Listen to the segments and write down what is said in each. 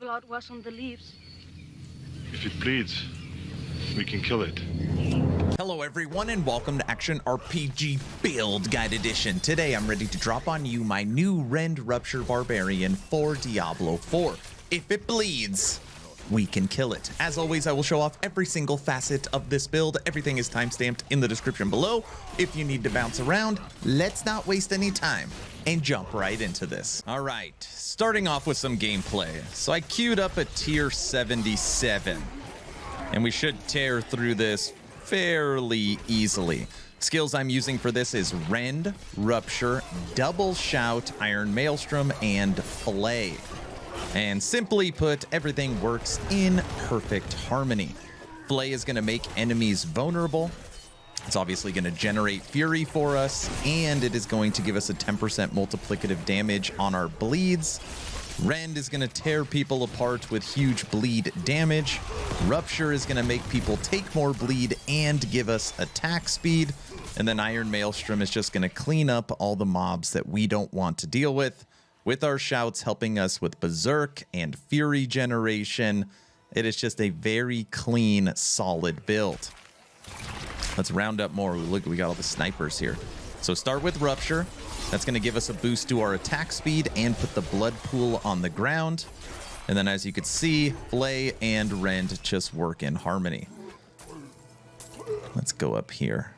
blood was on the leaves. If it bleeds, we can kill it. Hello everyone and welcome to Action RPG Build Guide Edition. Today I'm ready to drop on you my new Rend Rupture Barbarian for Diablo 4. If it bleeds, we can kill it. As always, I will show off every single facet of this build. Everything is timestamped in the description below. If you need to bounce around, let's not waste any time and jump right into this. All right, starting off with some gameplay. So I queued up a tier 77 and we should tear through this fairly easily. Skills I'm using for this is Rend, Rupture, Double Shout, Iron Maelstrom, and Flay. And simply put, everything works in perfect harmony. Flay is going to make enemies vulnerable. It's obviously going to generate fury for us, and it is going to give us a 10% multiplicative damage on our bleeds. Rend is going to tear people apart with huge bleed damage. Rupture is going to make people take more bleed and give us attack speed. And then Iron Maelstrom is just going to clean up all the mobs that we don't want to deal with our shouts helping us with berserk and fury generation. It is just a very clean, solid build. Let's round up more. Look, we got all the snipers here. So start with Rupture. That's going to give us a boost to our attack speed and put the blood pool on the ground. And then as you can see, Flay and Rend just work in harmony. Let's go up here.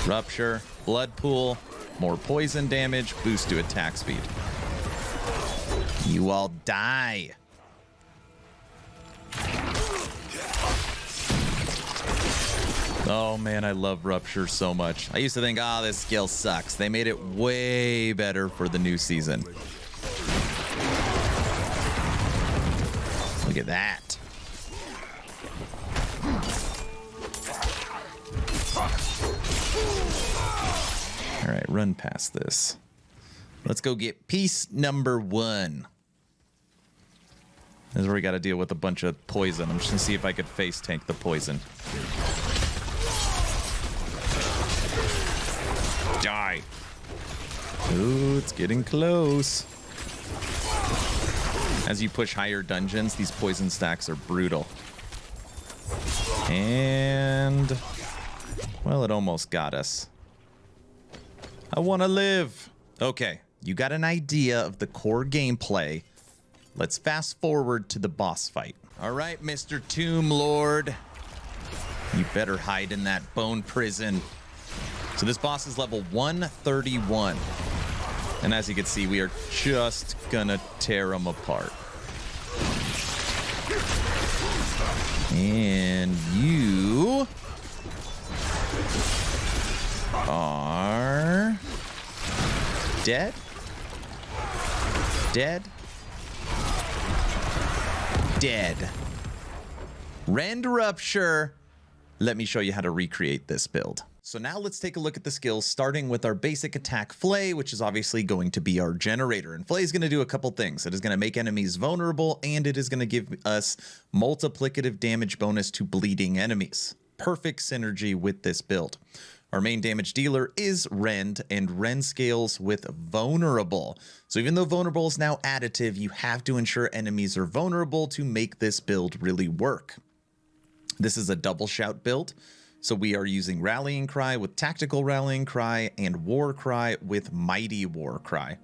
Rupture, blood pool, more poison damage, boost to attack speed. You all die. Oh man, I love Rupture so much. I used to think, oh, this skill sucks. They made it way better for the new season. Look at that. All right, run past this. Let's go get piece number 1. This is where we got to deal with a bunch of poison. I'm just going to see if I could face tank the poison. Die. Ooh, it's getting close. As you push higher dungeons, these poison stacks are brutal. And, well, it almost got us. I want to live. Okay, you got an idea of the core gameplay. Let's fast forward to the boss fight. All right, Mr. Tomb Lord. You better hide in that bone prison. So this boss is level 131. And as you can see, we are just gonna tear him apart. And you are dead. Dead. Dead. Rend Rupture. Let me show you how to recreate this build. So now let's take a look at the skills, starting with our basic attack Flay, which is obviously going to be our generator. And Flay is going to do a couple things. It is going to make enemies vulnerable, and it is going to give us multiplicative damage bonus to bleeding enemies. Perfect synergy with this build. Our main damage dealer is Rend, and Rend scales with vulnerable. So even though vulnerable is now additive, you have to ensure enemies are vulnerable to make this build really work. This is a double shout build. So we are using Rallying Cry with Tactical Rallying Cry and War Cry with Mighty War Cry.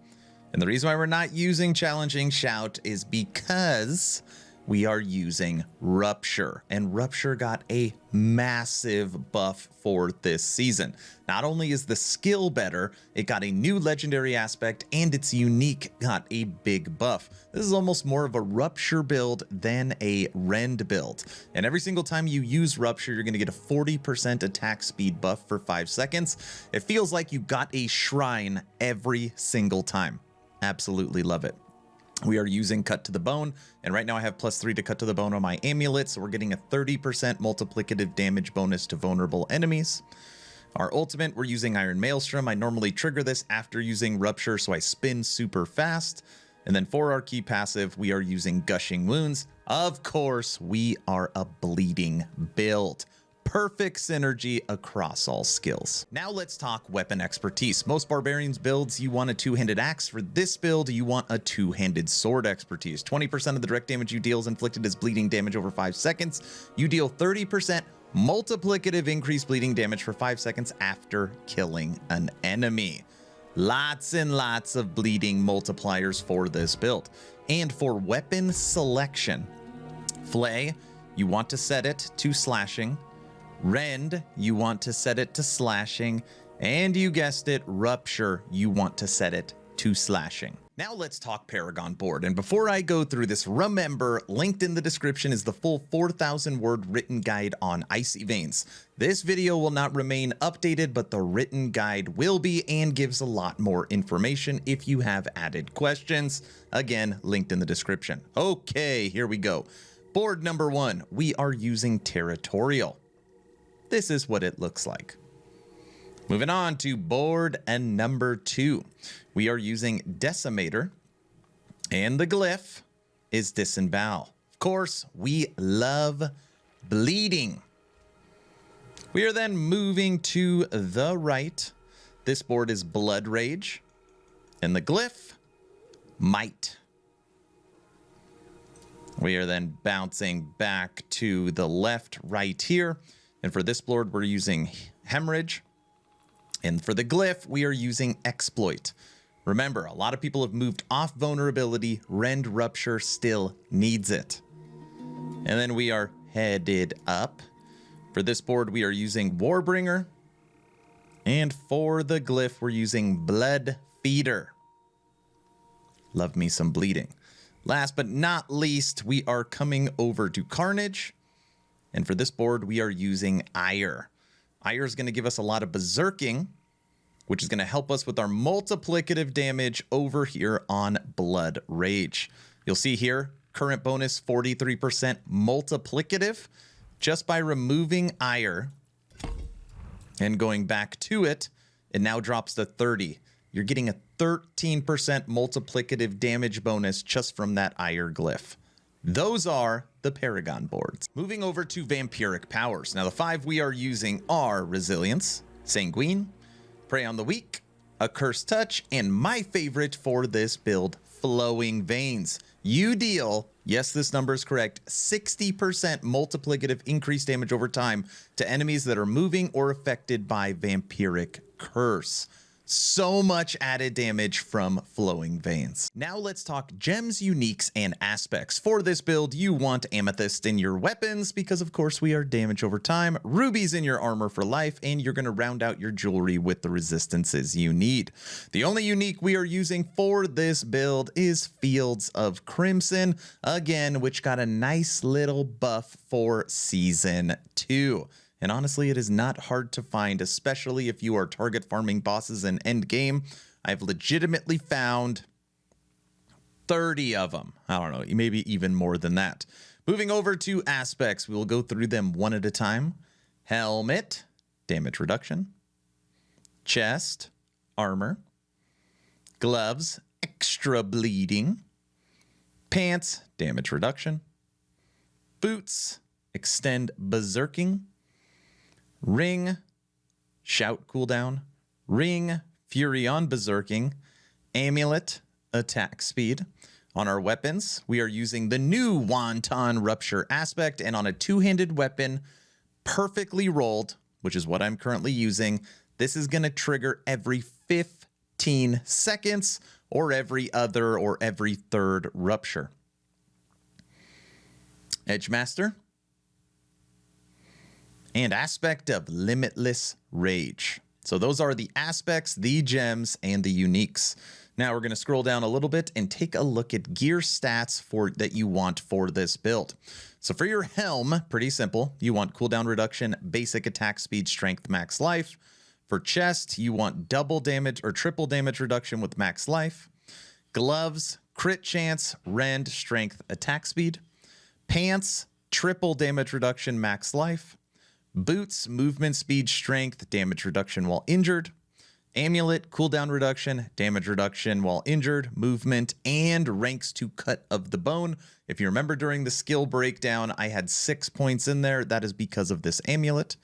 And the reason why we're not using Challenging Shout is because we are using Rupture. And Rupture got a massive buff for this season. Not only is the skill better, it got a new legendary aspect, and its unique got a big buff. This is almost more of a Rupture build than a Rend build. And every single time you use Rupture, you're going to get a 40% attack speed buff for 5 seconds. It feels like you got a shrine every single time. Absolutely love it. We are using Cut to the Bone, and right now I have +3 to Cut to the Bone on my amulet, so we're getting a 30% multiplicative damage bonus to vulnerable enemies. Our ultimate, we're using Iron Maelstrom. I normally trigger this after using Rupture, so I spin super fast. And then for our key passive, we are using Gushing Wounds. Of course, we are a bleeding build. perfect synergy across all skills. Now let's talk weapon expertise. Most Barbarians builds, you want a two-handed axe. For this build, you want a two-handed sword expertise. 20% of the direct damage you deal is inflicted as bleeding damage over 5 seconds. You deal 30% multiplicative increased bleeding damage for 5 seconds after killing an enemy. Lots and lots of bleeding multipliers for this build. And for weapon selection, Flay, you want to set it to slashing. Rend, you want to set it to slashing. And you guessed it, Rupture, you want to set it to slashing. Now let's talk Paragon board. And before I go through this, remember, linked in the description is the full 4,000 word written guide on Icy Veins. This video will not remain updated, but the written guide will be and gives a lot more information if you have added questions. Again, linked in the description. Okay, here we go. Board number 1, we are using Territorial. This is what it looks like. Moving on to board and number 2, we are using Decimator, and the glyph is Disembowel. Of course, we love bleeding. We are then moving to the right. This board is Blood Rage, and the glyph, Might. We are then bouncing back to the left, right here. And for this board, we're using Hemorrhage. And for the glyph, we are using Exploit. Remember, a lot of people have moved off vulnerability. Rend Rupture still needs it. And then we are headed up. For this board, we are using Warbringer. And for the glyph, we're using Blood Feeder. Love me some bleeding. Last but not least, we are coming over to Carnage. And for this board, we are using Ire. Ire is going to give us a lot of berserking, which is going to help us with our multiplicative damage over here on Blood Rage. You'll see here, current bonus 43% multiplicative. Just by removing Ire and going back to it, it now drops to 30. You're getting a 13% multiplicative damage bonus just from that Ire glyph. Those are the Paragon boards. Moving over to Vampiric Powers. Now the 5 we are using are Resilience, Sanguine, Prey on the Weak, Accursed Touch, and my favorite for this build, Flowing Veins. You deal, yes, this number is correct, 60% multiplicative increased damage over time to enemies that are moving or affected by Vampiric Curse. So much added damage from Flowing Veins. Now let's talk gems, uniques, and aspects. For this build, you want amethyst in your weapons because, of course, we are damage over time, rubies in your armor for life, and you're going to round out your jewelry with the resistances you need. The only unique we are using for this build is Fields of Crimson, again, which got a nice little buff for Season 2. And honestly, it is not hard to find, especially if you are target farming bosses in Endgame. I've legitimately found 30 of them. I don't know, maybe even more than that. Moving over to aspects, we will go through them one at a time. Helmet, damage reduction. Chest, armor. Gloves, extra bleeding. Pants, damage reduction. Boots, extend berserking. Ring, shout cooldown. Ring, fury on berserking. Amulet, attack speed. On our weapons, we are using the new Wanton Rupture aspect, and on a two-handed weapon, perfectly rolled, which is what I'm currently using, this is going to trigger every 15 seconds or every other or every third rupture. Edgemaster. And aspect of Limitless Rage. So those are the aspects, the gems, and the uniques. Now we're going to scroll down a little bit and take a look at gear stats that you want for this build. So for your helm, pretty simple. You want cooldown reduction, basic attack speed, strength, max life. For chest, you want double damage or triple damage reduction with max life. Gloves, crit chance, rend, strength, attack speed. Pants, triple damage reduction, max life. Boots, movement speed, strength, damage reduction while injured. Amulet, cooldown reduction, damage reduction while injured, movement, and ranks to cut of the bone. If you remember during the skill breakdown, I had 6 points in there. That is because of this amulet.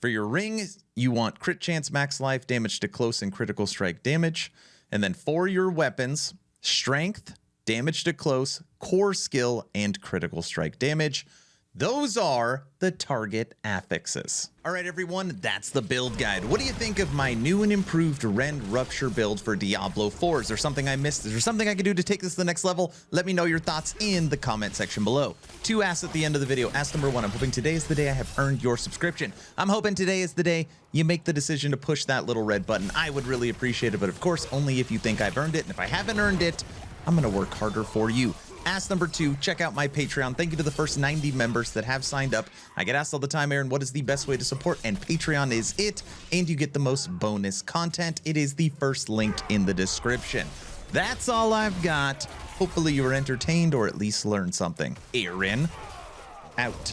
For your ring, you want crit chance, max life, damage to close, and critical strike damage. And then for your weapons, strength, damage to close, core skill, and critical strike damage. Those are the target affixes. All right, everyone, that's the build guide. What do you think of my new and improved Rend Rupture build for Diablo 4? Is there something I missed? Is there something I could do to take this to the next level? Let me know your thoughts in the comment section below. 2 asks at the end of the video. Ask number 1, I'm hoping today is the day I have earned your subscription. I'm hoping today is the day you make the decision to push that little red button. I would really appreciate it, but of course, only if you think I've earned it. And if I haven't earned it, I'm gonna work harder for you. Ask number 2, check out my Patreon. Thank you to the first 90 members that have signed up. I get asked all the time, Aaron, what is the best way to support? And Patreon is it, and you get the most bonus content. It is the first link in the description. That's all I've got. Hopefully you were entertained or at least learned something. Aaron, out.